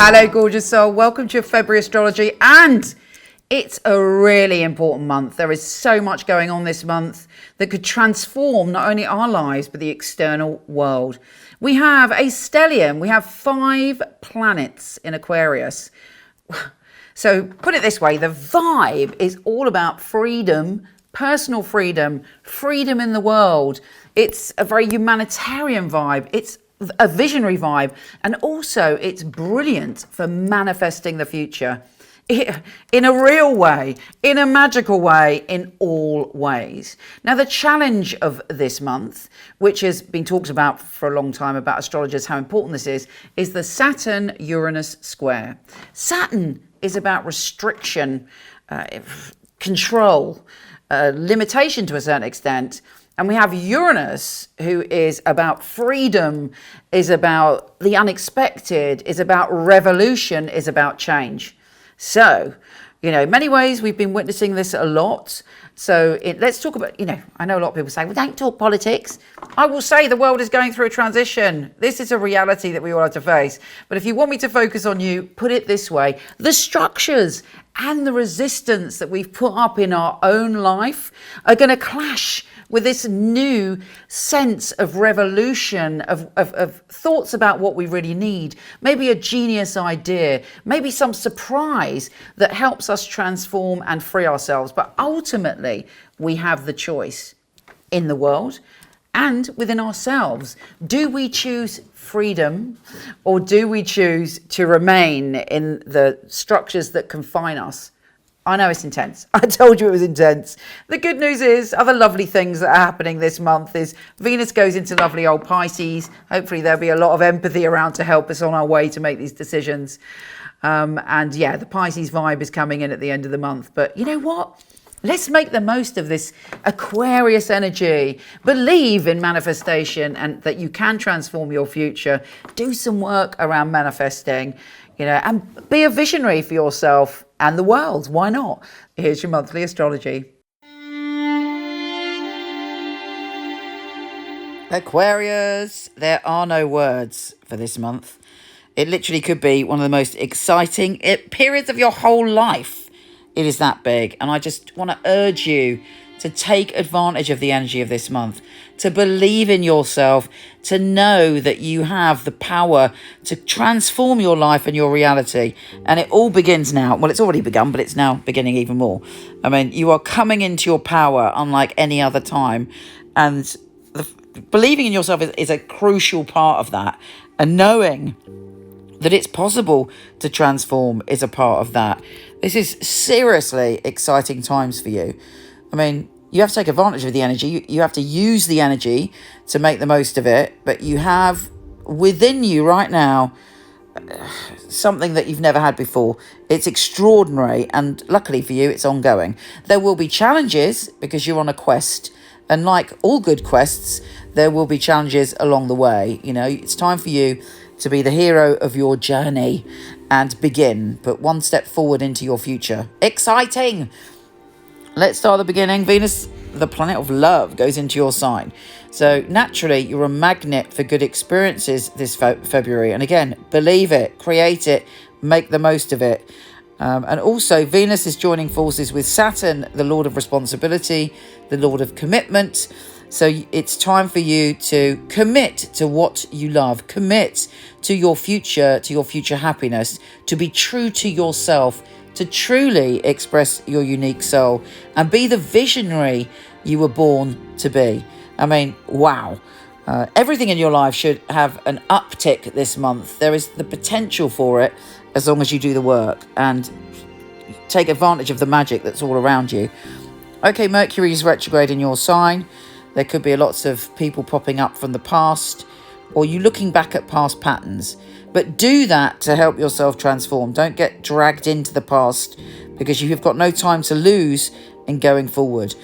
Hello, gorgeous soul. Welcome to your February astrology. And it's a really important month. There is so much going on this month that could transform not only our lives, but the external world. We have a stellium. We have 5 planets in Aquarius. So put it this way, the vibe is all about freedom, personal freedom, freedom in the world. It's a very humanitarian vibe. It's a visionary vibe. And also it's brilliant for manifesting the future in a real way, in a magical way, in all ways. Now, the challenge of this month, which has been talked about for a long time about astrologers, how important this is the Saturn-Uranus square. Saturn is about restriction, control, limitation to a certain extent. And we have Uranus, who is about freedom, is about the unexpected, is about revolution, is about change. So, in many ways, we've been witnessing this a lot. So let's talk about, I know a lot of people say, well, don't talk politics. I will say the world is going through a transition. This is a reality that we all have to face. But if you want me to focus on you, put it this way. The structures and the resistance that we've put up in our own life are going to clash with this new sense of revolution, of thoughts about what we really need, maybe a genius idea, maybe some surprise that helps us transform and free ourselves. But ultimately, we have the choice in the world and within ourselves. Do we choose freedom, or do we choose to remain in the structures that confine us? I know it's intense. I told you it was intense. The good news is other lovely things that are happening this month is Venus goes into lovely old Pisces. Hopefully there'll be a lot of empathy around to help us on our way to make these decisions. And yeah, the Pisces vibe is coming in at the end of the month. But you know what? Let's make the most of this Aquarius energy. Believe in manifestation and that you can transform your future. Do some work around manifesting, and be a visionary for yourself and the world. Why not? Here's your monthly astrology. Aquarius, there are no words for this month. It literally could be one of the most exciting periods of your whole life. It is that big. And I just want to urge you to take advantage of the energy of this month, to believe in yourself, to know that you have the power to transform your life and your reality. And it all begins now. Well, it's already begun, but it's now beginning even more. I mean, you are coming into your power unlike any other time. And believing in yourself is a crucial part of that. And knowing that it's possible to transform is a part of that. This is seriously exciting times for you. I mean, you have to take advantage of the energy. You have to use the energy to make the most of it. But you have within you right now something that you've never had before. It's extraordinary. And luckily for you, it's ongoing. There will be challenges because you're on a quest. And like all good quests, there will be challenges along the way. It's time for you to be the hero of your journey and begin. Put one step forward into your future. Exciting! Let's start at the beginning. Venus, the planet of love, goes into your sign. So naturally, you're a magnet for good experiences this February. And again, believe it, create it, make the most of it. And also, Venus is joining forces with Saturn, the Lord of responsibility, the Lord of commitment. So it's time for you to commit to what you love, commit to your future happiness, to be true to yourself, to truly express your unique soul and be the visionary you were born to be. I mean, wow. Everything in your life should have an uptick this month. There is the potential for it as long as you do the work and take advantage of the magic that's all around you. Okay, Mercury is retrograde in your sign. There could be lots of people popping up from the past or you looking back at past patterns. But do that to help yourself transform. Don't get dragged into the past because you have got no time to lose in going forward.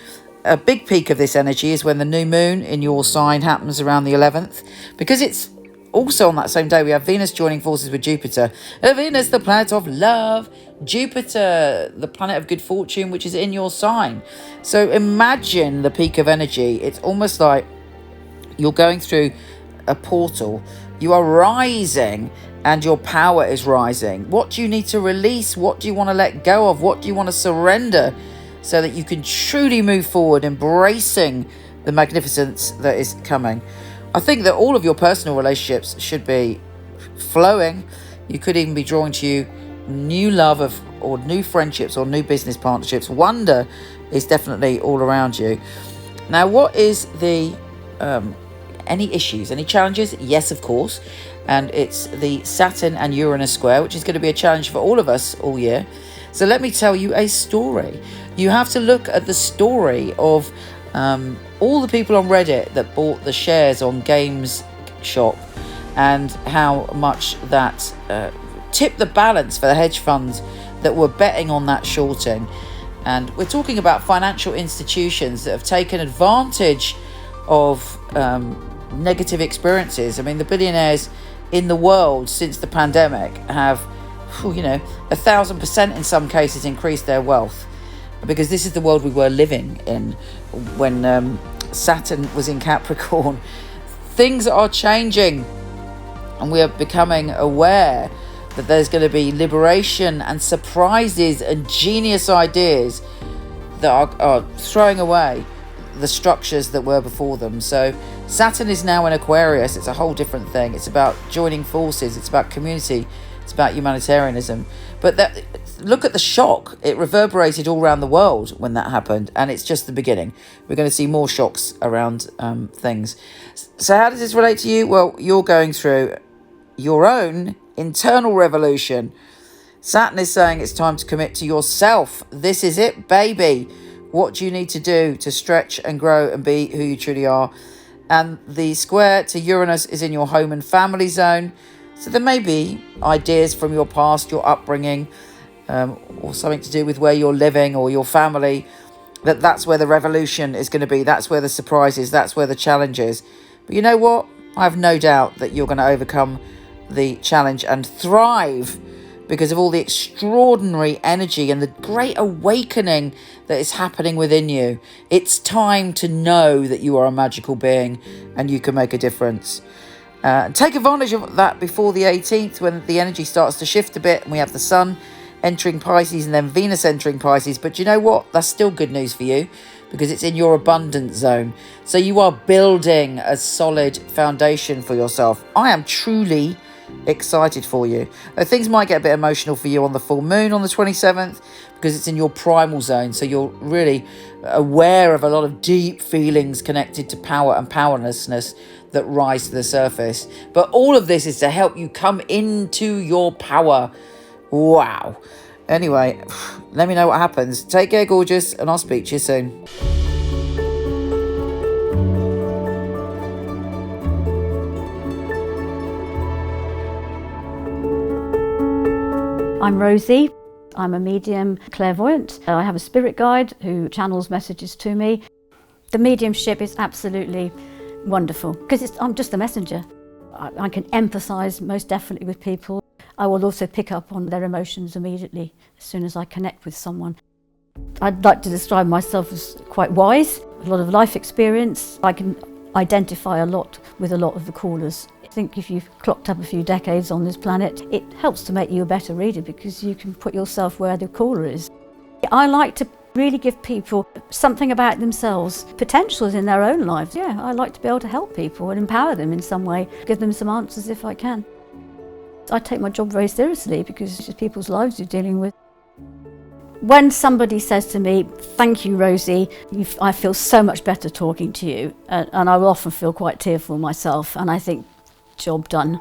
A big peak of this energy is when the new moon in your sign happens around the 11th. Because it's also on that same day, we have Venus joining forces with Jupiter. Venus, the planet of love. Jupiter, the planet of good fortune, which is in your sign. So imagine the peak of energy. It's almost like you're going through a portal. You are rising and your power is rising. What do you need to release? What do you want to let go of? What do you want to surrender so that you can truly move forward, embracing the magnificence that is coming? I think that all of your personal relationships should be flowing. You could even be drawing to you new love of, or new friendships, or new business partnerships. Wonder is definitely all around you. Now, what is the any issues, any challenges? Yes, of course. And it's the Saturn and Uranus square, which is going to be a challenge for all of us all year. So let me tell you a story. You have to look at the story of all the people on Reddit that bought the shares on Games Shop, and how much that tipped the balance for the hedge funds that were betting on that shorting. And we're talking about financial institutions that have taken advantage of negative experiences. I mean, the billionaires in the world since the pandemic have, 1,000% in some cases increased their wealth, because this is the world we were living in when Saturn was in Capricorn. Things are changing, and we are becoming aware that there's going to be liberation and surprises and genius ideas that are throwing away the structures that were before them. So Saturn is now in Aquarius. It's a whole different thing. It's about joining forces. It's about community. It's about humanitarianism. But look at the shock. It reverberated all around the world when that happened, and it's just the beginning. We're going to see more shocks around things. So how does this relate to you? Well, you're going through your own internal revolution. Saturn is saying it's time to commit to yourself. This is it, baby. What do you need to do to stretch and grow and be who you truly are? And the square to Uranus is in your home and family zone. So there may be ideas from your past, your upbringing, or something to do with where you're living or your family, that's where the revolution is going to be. That's where the surprise is. That's where the challenge is. But you know what? I have no doubt that you're going to overcome the challenge and thrive, because of all the extraordinary energy and the great awakening that is happening within you. It's time to know that you are a magical being and you can make a difference. Take advantage of that before the 18th, when the energy starts to shift a bit and we have the Sun entering Pisces and then Venus entering Pisces. But you know what? That's still good news for you, because it's in your abundance zone. So you are building a solid foundation for yourself. I am truly excited for you. Things might get a bit emotional for you on the full moon on the 27th, because it's in your primal zone. So you're really aware of a lot of deep feelings connected to power and powerlessness that rise to the surface. But all of this is to help you come into your power. Wow. Anyway, let me know what happens. Take care, gorgeous, and I'll speak to you soon. I'm Rosie. I'm a medium clairvoyant. I have a spirit guide who channels messages to me. The mediumship is absolutely wonderful because I'm just a messenger. I can empathise most definitely with people. I will also pick up on their emotions immediately as soon as I connect with someone. I'd like to describe myself as quite wise, a lot of life experience. I can identify a lot with a lot of the callers. I think if you've clocked up a few decades on this planet, it helps to make you a better reader because you can put yourself where the caller is. I like to really give people something about themselves, potentials in their own lives. Yeah, I like to be able to help people and empower them in some way, give them some answers if I can. I take my job very seriously because it's just people's lives you're dealing with. When somebody says to me, "Thank you, Rosie, I feel so much better talking to you," and I will often feel quite tearful myself, and I think, job done.